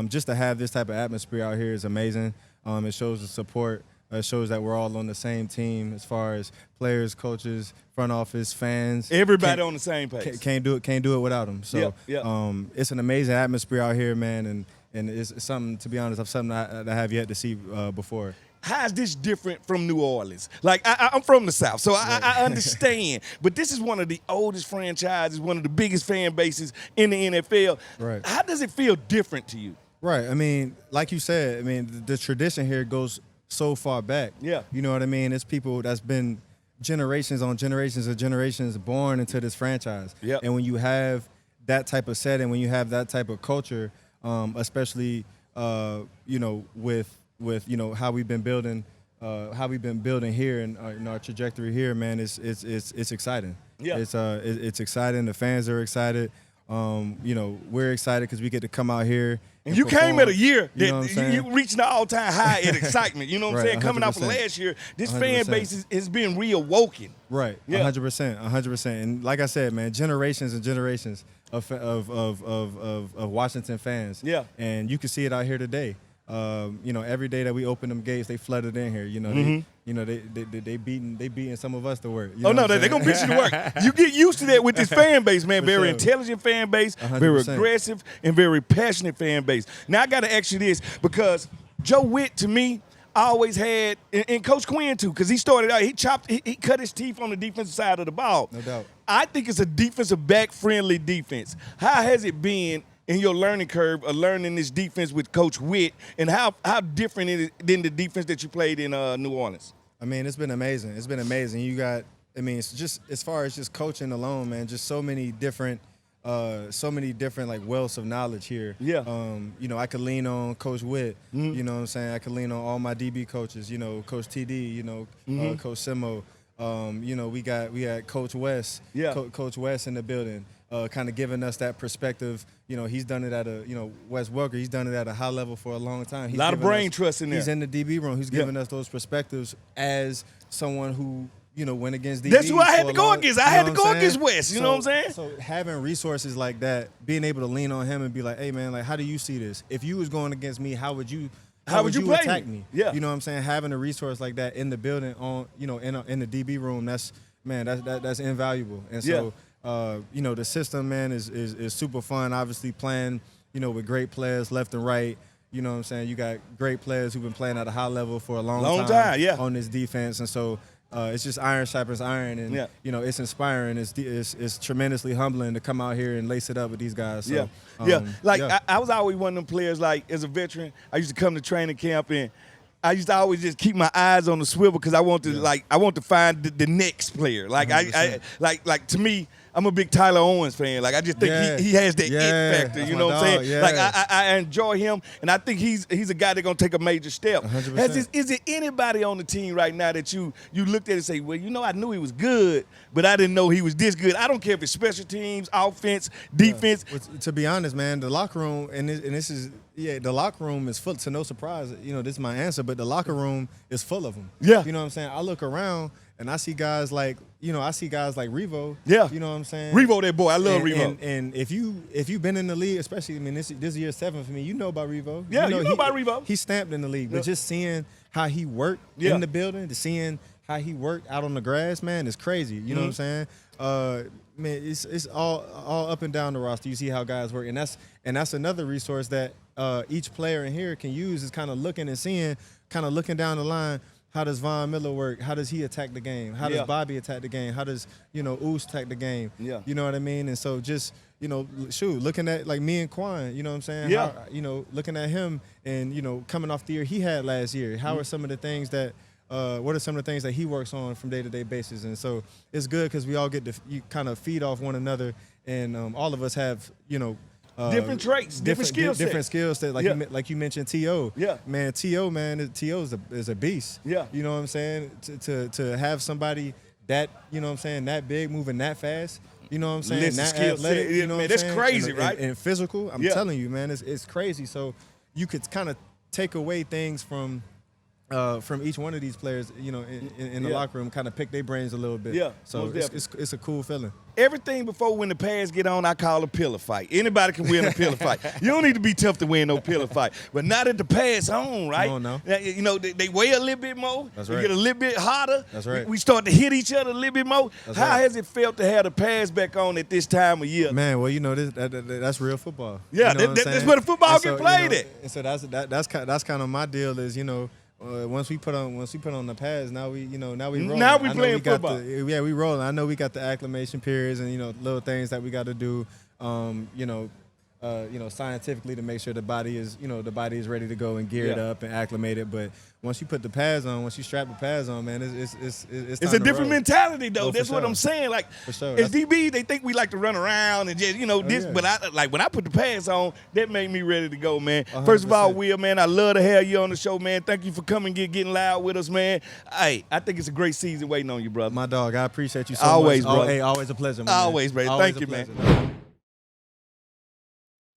C: just to have this type of atmosphere out here is amazing. It shows the support. It shows that we're all on the same team as far as players, coaches, front office, fans.
B: Everybody on the same page.
C: Can't do it without them. So it's an amazing atmosphere out here, man, and it's something, to be honest, something that I have yet to see before.
B: How is this different from New Orleans? Like, I'm from the South, so I understand. But this is one of the oldest franchises, one of the biggest fan bases in the NFL.
C: Right.
B: How does it feel different to you?
C: Right. I mean, like you said, the tradition here goes so far back.
B: Yeah.
C: You know what I mean? It's people that's been generations on generations of generations born into this franchise.
B: Yeah.
C: And when you have that type of setting, when you have that type of culture, especially with how we've been building here and our trajectory here, man, it's exciting.
B: Yeah.
C: It's exciting. The fans are excited. We're excited because we get to come out here.
B: And you came at a year
C: that
B: you reached the all-time high in excitement. You know what I'm saying?
C: 100%.
B: Coming off of last year, this
C: 100%.
B: fan base is being reawoken.
C: Right.
B: Yeah.
C: 100%. And like I said, man, generations and generations of Washington fans.
B: Yeah.
C: And you can see it out here today. Every day that we open them gates, they flooded in here. They beating some of us to work.
B: They're gonna beat you to work. You get used to that with this fan base, man. Very intelligent fan base,
C: 100%.
B: very aggressive, and very passionate fan base. Now I gotta ask you this, because Joe Witt, to me, always had, and Coach Quinn too, because he started out, he cut his teeth on the defensive side of the ball.
C: No doubt.
B: I think it's a defensive back-friendly defense. How has it been in your learning curve of learning this defense with Coach Witt, and how different is it than the defense that you played in New Orleans?
C: I mean, it's been amazing. It's been amazing. You got, I mean, it's just as far as just coaching alone, man, just so many different like wealths of knowledge here.
B: Yeah.
C: You know, I could lean on Coach Witt. You know what I'm saying? I could lean on all my DB coaches. You know, Coach TD. You know, Coach Simo. You know, we had Coach West.
B: Yeah.
C: Coach West in the building, kind of giving us that perspective. You know, he's done it at Wes Welker. He's done it at a high level for a long time. He's
B: a lot of brain trust in there.
C: He's in the DB room. He's giving us those perspectives as someone who, you know, went against DBs.
B: That's who I had to go against. I had to go against West. You know what I'm saying?
C: So having resources like that, being able to lean on him and be like, hey, man, like, how do you see this? If you was going against me, how would you attack me?
B: Yeah.
C: You know what I'm saying? Having a resource like that in the building, in the DB room, that's invaluable. And so, you know, the system, man, is super fun. Obviously playing, you know, with great players left and right. You know what I'm saying? You got great players who've been playing at a high level for a long time on this defense. And so it's just iron sharpens iron. And, you know, it's inspiring. It's tremendously humbling to come out here and lace it up with these guys. So,
B: I was always one of them players, like, as a veteran, I used to come to training camp and I used to always just keep my eyes on the swivel because I want to find the next player. Like, like to me, I'm a big Tyler Owens fan. Like, I just think he has that it factor. You know what I'm saying?
C: Yeah.
B: Like, I enjoy him, and I think he's a guy that's gonna take a major step.
C: 100%.
B: Is it anybody on the team right now that you looked at and say, well, you know, I knew he was good, but I didn't know he was this good. I don't care if it's special teams, offense, defense.
C: Well, to be honest, man, the locker room, the locker room is full. To no surprise, you know, this is my answer, but the locker room is full of them.
B: Yeah.
C: You know what I'm saying? I look around and I see guys like Revo.
B: Yeah.
C: You know what I'm saying?
B: Revo, that boy. I love Revo.
C: And if you've been in the league, especially, I mean, this is year 7 for me, you know about Revo.
B: Yeah, you know about Revo.
C: He's stamped in the league. But just seeing how he worked in the building, seeing how he worked out on the grass, man, is crazy. You know what I'm saying? Man, it's all up and down the roster. You see how guys work. And that's another resource that each player in here can use, is kind of looking and seeing, kind of looking down the line. How does Von Miller work? How does he attack the game? How does Bobby attack the game? How does, you know, Oos attack the game?
B: Yeah.
C: You know what I mean? And so just, you know, looking at, like, me and Quan, you know what I'm saying?
B: Yeah.
C: How, you know, looking at him and, you know, coming off the year he had last year, how are some of the things that, what are some of the things that he works on from day-to-day basis? And so it's good because we all get to kind of feed off one another, and all of us have, you know,
B: different traits, different skill sets.
C: Different skill sets, like you mentioned, T.O.
B: Yeah.
C: Man, T.O. is a beast.
B: Yeah.
C: You know what I'm saying? To have somebody that, you know what I'm saying, that big, moving that fast, you know what I'm saying?
B: Listen,
C: that
B: skill
C: athletic,
B: set.
C: you know
B: Man,
C: what I'm
B: that's
C: saying?
B: crazy,
C: and,
B: right?
C: And physical, I'm telling you, man, it's crazy. So you could kind of take away things from each one of these players, you know, in the locker room, kind of pick their brains a little bit.
B: Yeah,
C: So it's a cool feeling.
B: Everything before when the pads get on, I call a pillow fight. Anybody can win a pillow fight. You don't need to be tough to win no pillow fight. But now that the pads on, right?
C: No.
B: You know, they weigh a little bit more.
C: That's
B: They
C: right.
B: get a little bit hotter.
C: That's right.
B: We start to hit each other a little bit more. How has it felt to have the pads back on at this time of year?
C: Man, well, you know, that's real football.
B: Yeah,
C: you know
B: that's where the football get played
C: you know,
B: at.
C: And so that's kind of my deal is, you know, once we put on the pads, now we rolling.
B: Now we
C: I know
B: playing
C: we got
B: football.
C: We rolling. I know we got the acclimation periods and, you know, little things that we got to do, scientifically to make sure the body is ready to go and geared up and acclimated. But once you put the pads on, once you strap the pads on, man, it's
B: a different mentality though.
C: Oh,
B: That's what
C: sure.
B: I'm saying. Like,
C: For sure.
B: as DB, they think we like to run around and just, you know, this.
C: yeah.
B: But when I put the pads on, that made me ready to go, man. First of all,
C: 100%.
B: Will, man, I love to have you on the show, man. Thank you for coming, getting loud with us, man. Hey, I think it's a great season waiting on you, brother.
C: My dog, I appreciate you so
B: Always,
C: much.
B: brother.
C: Hey, always a pleasure, man.
B: Always, brother.
C: Always
B: Thank you,
C: a
B: man.
C: pleasure.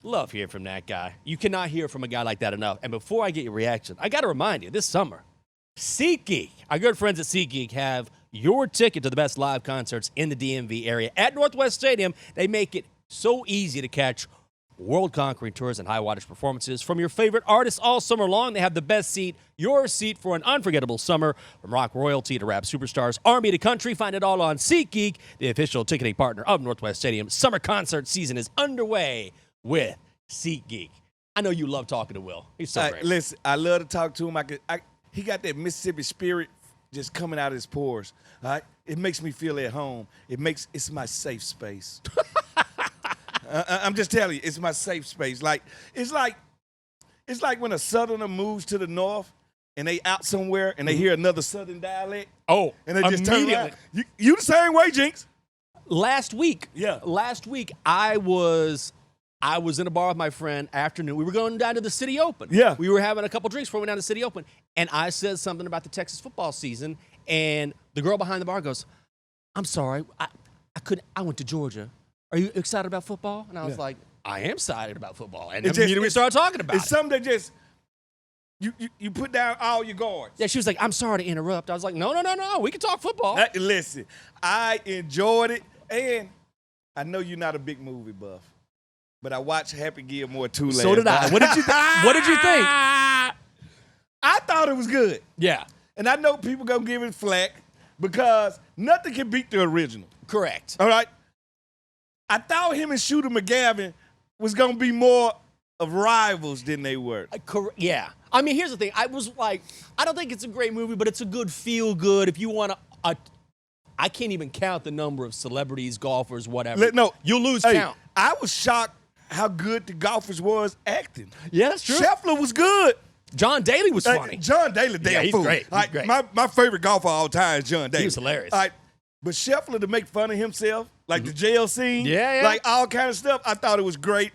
A: Love hearing from that guy. You cannot hear from a guy like that enough. And before I get your reaction, I got to remind you, this summer, SeatGeek, our good friends at SeatGeek have your ticket to the best live concerts in the DMV area. At Northwest Stadium, they make it so easy to catch world-conquering tours and high-wattage performances from your favorite artists all summer long. They have the best seat, your seat for an unforgettable summer. From rock royalty to rap superstars, Army to country, find it all on SeatGeek, the official ticketing partner of Northwest Stadium. Summer concert season is underway with SeatGeek. I know you love talking to Will. He's so great.
B: Listen, I love to talk to him. he got that Mississippi spirit just coming out of his pores. All right? It makes me feel at home. It's my safe space. I'm just telling you, it's my safe space. It's like when a Southerner moves to the North and they out somewhere and they hear another Southern dialect.
A: Oh,
B: and they just turn around. You the same way, Jinx.
A: Last week,
B: Yeah.
A: I was in a bar with my friend afternoon. We were going down to the City Open.
B: Yeah.
A: We were having a couple drinks before we went down to the City Open. And I said something about the Texas football season. And the girl behind the bar goes, I'm sorry, I went to Georgia. Are you excited about football? And I was like, I am excited about football. And immediately we started talking about it.
B: It's something that just, you put down all your guards.
A: Yeah, she was like, I'm sorry to interrupt. I was like, no, we can talk football.
B: Listen, I enjoyed it. And I know you're not a big movie buff, but I watched Happy Gilmore 2 last night.
A: So did I. What did you think?
B: I thought it was good.
A: Yeah.
B: And I know people going to give it flack because nothing can beat the original.
A: Correct.
B: All right? I thought him and Shooter McGavin was going to be more of rivals than they were.
A: Yeah. I mean, here's the thing. I was like, I don't think it's a great movie, but it's a good feel-good. If you want to, I can't even count the number of celebrities, golfers, whatever.
B: No.
A: You'll lose count.
B: I was shocked how good the golfers was acting.
A: Yeah, that's true.
B: Scheffler was good.
A: John Daly was funny.
B: John Daly, damn
A: he's
B: fool.
A: great. He's great.
B: My favorite golfer of all time is John Daly.
A: He was hilarious.
B: All right, but Scheffler to make fun of himself, like the jail scene,
A: Yeah.
B: like all kind of stuff, I thought it was great.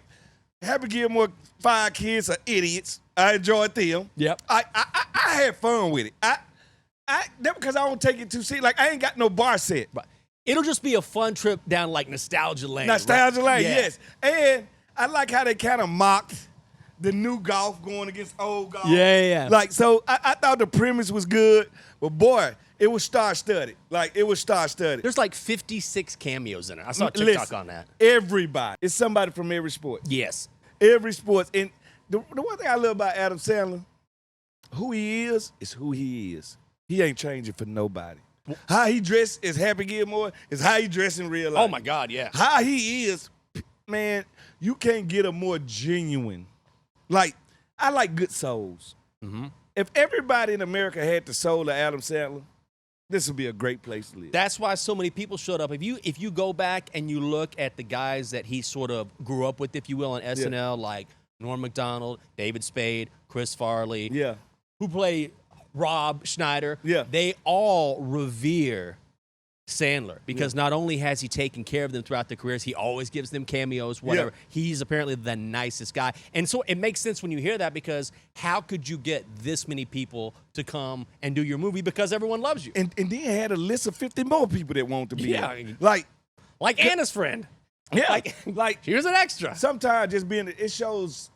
B: Happy Gilmore 5 kids are idiots. I enjoyed them.
A: Yep.
B: I had fun with it. That because I don't take it too serious. Like I ain't got no bar set.
A: But it'll just be a fun trip down like nostalgia lane.
B: Nostalgia
A: right?
B: lane,
A: Yeah.
B: yes. And I like how they kind of mocked the new golf going against old golf.
A: Yeah.
B: Like, so I thought the premise was good, but boy, it was star-studded. Like, it was star-studded.
A: There's like 56 cameos in it. I saw a TikTok on that.
B: Everybody. It's somebody from every sport.
A: Yes.
B: Every sport. And the one thing I love about Adam Sandler, who he is who he is. He ain't changing for nobody. How he dressed as Happy Gilmore is how he dressed in real life.
A: Oh, my God, yeah.
B: How he is, man, you can't get a more genuine. Like, I like good souls.
A: Mm-hmm.
B: If everybody in America had the soul of Adam Sandler, this would be a great place to live.
A: That's why so many people showed up. If you go back and you look at the guys that he sort of grew up with, if you will, on SNL, like Norm Macdonald, David Spade, Chris Farley, who played Rob Schneider, they all revere Sandler because not only has he taken care of them throughout their careers, he always gives them cameos, whatever. He's apparently the nicest guy. And so it makes sense when you hear that because how could you get this many people to come and do your movie because everyone loves you?
B: And then had a list of 50 more people that want to be in.
A: Like Anna's friend.
B: Yeah. Like
A: here's an extra.
B: Sometimes just it shows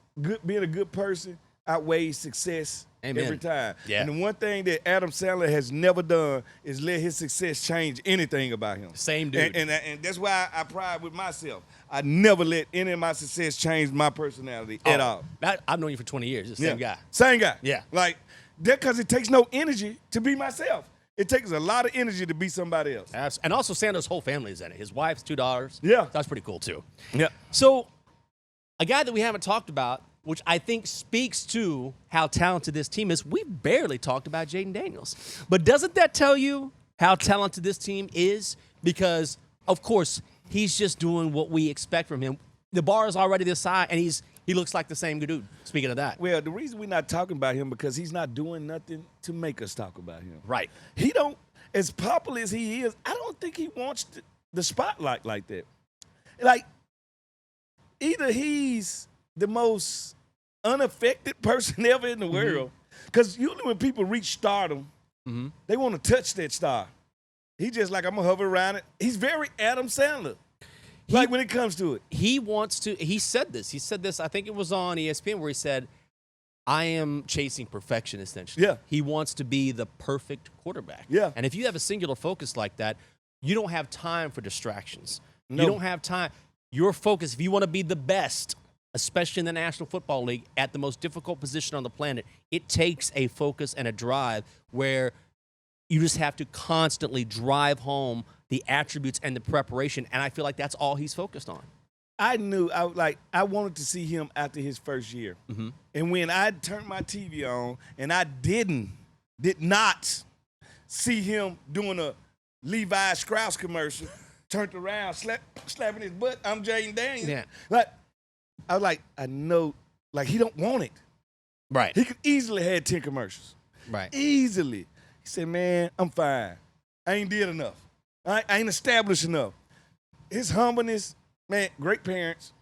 B: being a good person outweighs success.
A: Amen.
B: Every time.
A: Yeah.
B: And the one thing that Adam Sandler has never done is let his success change anything about him.
A: Same dude.
B: And that's why I pride with myself. I never let any of my success change my personality at all.
A: I've known you for 20 years. The same guy.
B: Same guy.
A: Yeah.
B: Like, that because it takes no energy to be myself. It takes a lot of energy to be somebody else.
A: And also Sandler's whole family is in it. His wife's 2 daughters.
B: Yeah.
A: That's pretty cool, too.
B: Yeah.
A: So a guy that we haven't talked about, which I think speaks to how talented this team is. We barely talked about Jayden Daniels. But doesn't that tell you how talented this team is? Because, of course, he's just doing what we expect from him. The bar is already this high, and he looks like the same good dude, speaking of that.
B: Well, the reason we're not talking about him because he's not doing nothing to make us talk about him.
A: Right.
B: He don't, as popular as he is, I don't think he wants the spotlight like that. Like, either he's the most unaffected person ever in the world. Because usually when people reach stardom, they want to touch that star. He just like, I'm going to hover around it. He's very Adam Sandler. Like when it comes to it.
A: He said this, I think it was on ESPN where he said, I am chasing perfection, essentially.
B: Yeah.
A: He wants to be the perfect quarterback.
B: Yeah.
A: And if you have a singular focus like that, you don't have time for distractions.
B: No.
A: You don't have time. Your focus, if you want to be the best, especially in the National Football League, at the most difficult position on the planet, it takes a focus and a drive where you just have to constantly drive home the attributes and the preparation, and I feel like that's all he's focused on.
B: I wanted to see him after his first year. And when I turned my TV on and I didn't did not see him doing a Levi Strauss commercial, turned around, slapping his butt. I'm Jayden Daniels.
A: Yeah.
B: Like, I was like, I know, like, he don't want it.
A: Right.
B: He could easily have 10 commercials.
A: Right.
B: Easily. He said, man, I'm fine. I ain't did enough. I ain't established enough. His humbleness, man, great parents,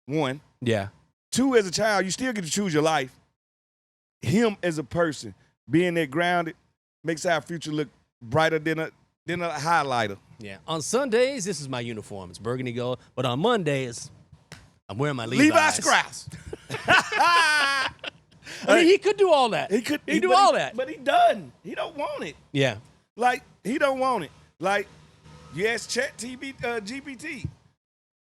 B: 1.
A: Yeah.
B: 2, as a child, you still get to choose your life. Him as a person, being that grounded, makes our future look brighter than a highlighter.
A: Yeah. On Sundays, this is my uniform. It's burgundy gold. But on Mondays, I'm wearing my Levi's.
B: Levi Strauss.
A: I mean, he could do all that. He do all that.
B: But he doesn't. He don't want it.
A: Yeah.
B: Like, he don't want it. Like, you ask GPT,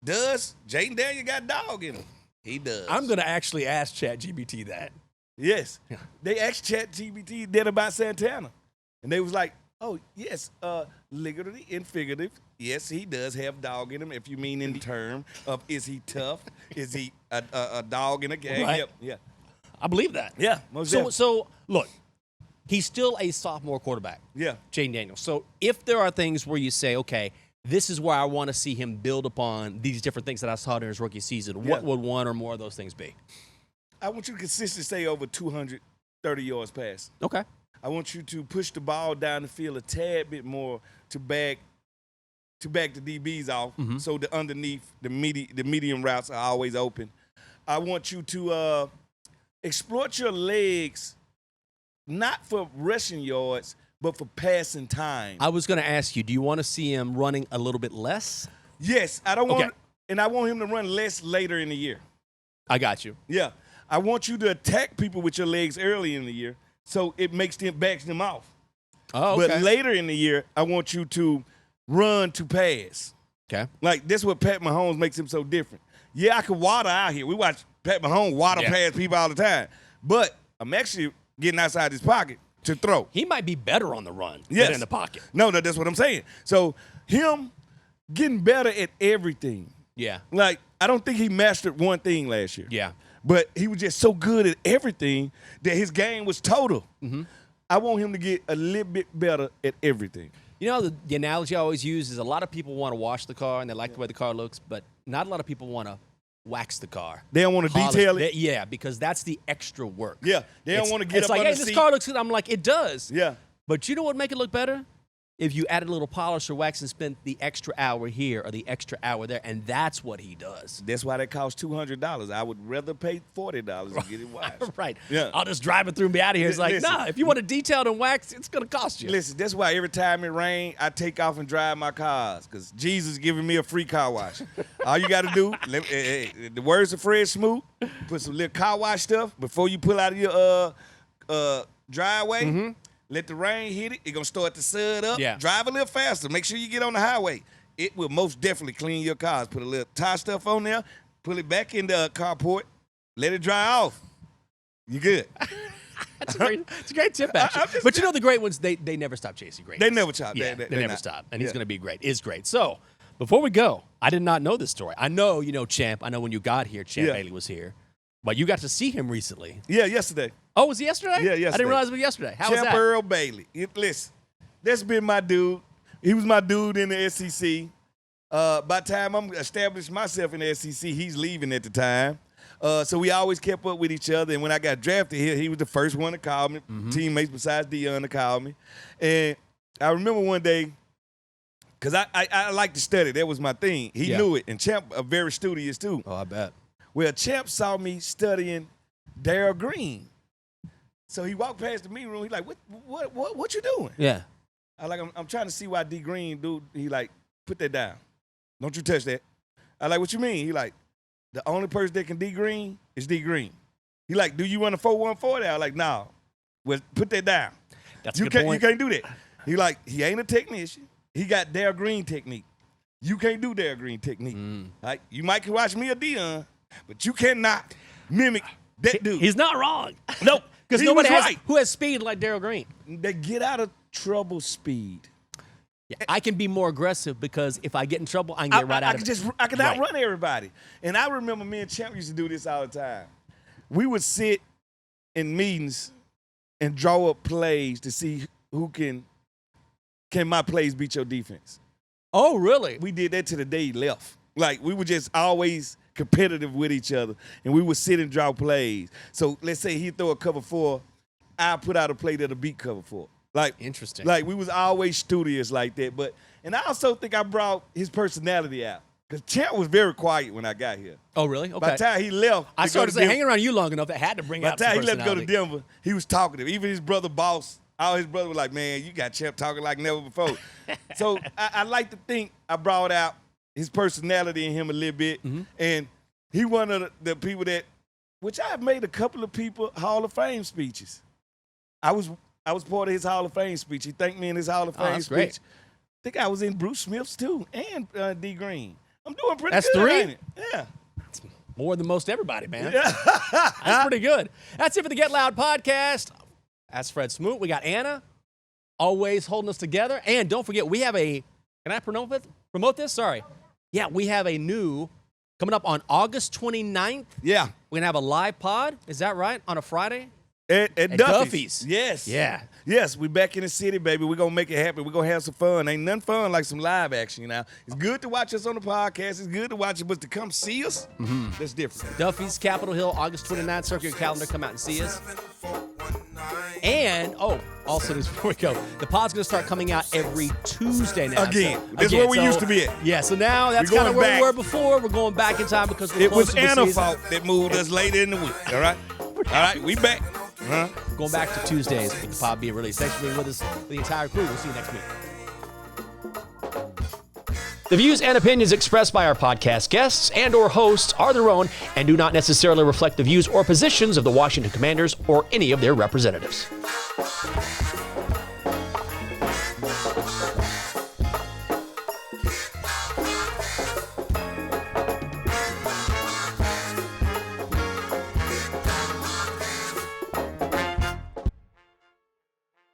B: does Jayden Daniels got dog in him? He does.
A: I'm going to actually ask ChatGPT that.
B: Yes.
A: Yeah.
B: They asked ChatGPT that about Santana. And they was like, oh, yes, literally and figurative. Yes, he does have dog in him, if you mean in term of is he tough? Is he a dog in a gang?
A: Right.
B: Yep. Yeah.
A: I believe that.
B: Yeah. Most definitely.
A: So look, he's still a sophomore quarterback.
B: Yeah.
A: Jayden Daniels. So if there are things where you say, okay, this is where I want to see him build upon these different things that I saw during his rookie season, what would one or more of those things be?
B: I want you to consistently stay over 230 yards pass.
A: Okay.
B: I want you to push the ball down the field a tad bit more to back the DBs off, so the underneath the medium routes are always open. I want you to exploit your legs, not for rushing yards, but for passing time.
A: I was going to ask you, do you want to see him running a little bit less?
B: Yes, I don't want, and I want him to run less later in the year.
A: I got you.
B: Yeah, I want you to attack people with your legs early in the year, so it backs them off.
A: Oh, okay.
B: But later in the year, I want you to run to pass.
A: Okay.
B: Like, this is what Pat Mahomes makes him so different. Yeah, I can water out here. We watch Pat Mahomes water past people all the time. But I'm actually getting outside his pocket to throw.
A: He might be better on the run than in the pocket.
B: No, that's what I'm saying. So him getting better at everything.
A: Yeah.
B: Like, I don't think he mastered one thing last year.
A: Yeah.
B: But he was just so good at everything that his game was total. I want him to get a little bit better at everything.
A: You know, the analogy I always use is a lot of people want to wash the car and they like the way the car looks, but not a lot of people want to wax the car.
B: They don't want to detail it?
A: Yeah, because that's the extra work.
B: Yeah, they don't want to get
A: it's
B: up
A: like,
B: on
A: hey,
B: the
A: this
B: seat.
A: car looks good. I'm like, it does.
B: Yeah.
A: But you know what would make it look better? If you added a little polish or wax and spent the extra hour here or the extra hour there, and that's what he does.
B: That's why they cost $200. I would rather pay $40 and get it waxed.
A: Right.
B: Yeah.
A: I'll just drive it through and be out of here. It's like,
B: Listen.
A: nah, if you want it detailed and waxed, it's going to cost you.
B: Listen, that's why every time it rains, I take off and drive my cars, because Jesus is giving me a free car wash. All you got to do, the words of Fred Smoot, put some little car wash stuff before you pull out of your driveway. Let the rain hit it. It's going to start to sud up.
A: Yeah.
B: Drive a little faster. Make sure you get on the highway. It will most definitely clean your cars. Put a little tire stuff on there. Pull it back in the carport. Let it dry off. You good.
A: It's a great tip, actually. But you know the great ones, they never stop chasing greatness.
B: They never stop.
A: Yeah, they never stop. And he's
B: Yeah.
A: going to be great. Is great. So, before we go, I did not know this story. I know, Champ. I know when you got here, Champ Bailey was here. But you got to see him recently.
B: Yeah, yesterday.
A: Oh, was it yesterday?
B: Yeah, yesterday.
A: I didn't realize it was yesterday. How was
B: Champ
A: that?
B: Earl Bailey. Listen, that's been my dude. He was my dude in the SEC. By the time I'm established myself in the SEC, he's leaving at the time. So we always kept up with each other. And when I got drafted here, he was the first one to call me. Teammates besides Deion to call me. And I remember one day, because I like to study. That was my thing. He knew it. And Champ, very studious too.
A: Oh, I bet.
B: Well, Champ saw me studying Darryl Green. So he walked past the meeting room. He like, what you doing?
A: Yeah.
B: I'm trying to see why D Green do. He like, put that down. Don't you touch that. I like, what you mean? He like, the only person that can D Green is D Green. He like, do you run a 4.14 there? I like, no. Well, put that down.
A: That's a good point.
B: You can't do that. He like, he ain't a technician. He got Darryl Green technique. You can't do Darryl Green technique. Like, you might can watch me or Deion, but you cannot mimic that dude.
A: He's not wrong.
B: Nope.
A: Because
B: He
A: nobody
B: was
A: has
B: right.
A: who has speed like Darryl Green.
B: They get out of trouble speed.
A: Yeah, I can be more aggressive because if I get in trouble, I can get right out of it.
B: I can outrun everybody. And I remember me and Champ used to do this all the time. We would sit in meetings and draw up plays to see who can my plays beat your defense.
A: Oh, really?
B: We did that till the day he left. Like, we were just always competitive with each other, and we would sit and draw plays. So let's say he throw a cover 4, I put out a play that'll beat cover 4. Like,
A: interesting.
B: Like, we was always studious like that. And I also think I brought his personality out. Because Champ was very quiet when I got here.
A: Oh, really? Okay.
B: By the time he left,
A: I started to say, hanging around you long enough, it had to bring out some personality.
B: By the time he left to go to Denver, he was talkative. Even his brother, Boss, all his brothers were like, man, you got Champ talking like never before. So I like to think I brought out his personality in him a little bit. Mm-hmm. And he one of the people that, which I have made a couple of people Hall of Fame speeches. I was part of his Hall of Fame speech. He thanked me in his Hall of Fame speech.
A: Great.
B: I think I was in Bruce Smith's too, and D. Green. I'm doing pretty
A: That's
B: good.
A: That's 3?
B: Ain't it? Yeah.
A: That's more than most everybody, man.
B: Yeah.
A: That's pretty good. That's it for the Get Loud podcast. That's Fred Smoot. We got Anna, always holding us together. And don't forget, we have can I promote this? Sorry. Yeah, we have a new, coming up on August 29th.
B: Yeah.
A: We're going to have a live pod. Is that right? On a Friday?
B: At Duffy's.
A: Yes.
B: Yeah. Yes, we back in the city, baby. We're going to make it happen. We're going to have some fun. Ain't nothing fun like some live action, you know. It's good to watch us on the podcast. It's good to watch it, but to come see us, that's different.
A: Duffy's, Capitol Hill, August 29th. Circle your calendar. Come out and see us. And, also, before we go, the pod's going to start coming out every Tuesday now.
B: Again. This is where we used to be at.
A: Yeah, so now that's kind of where we were before. We're going back in time because
B: it was Anna's fault that moved us later in the week, all right? All right, we back.
A: Going back to Tuesdays with the pod being released. Thanks for being with us, the entire crew. We'll see you next week. The views and opinions expressed by our podcast guests and or hosts are their own and do not necessarily reflect the views or positions of the Washington Commanders or any of their representatives.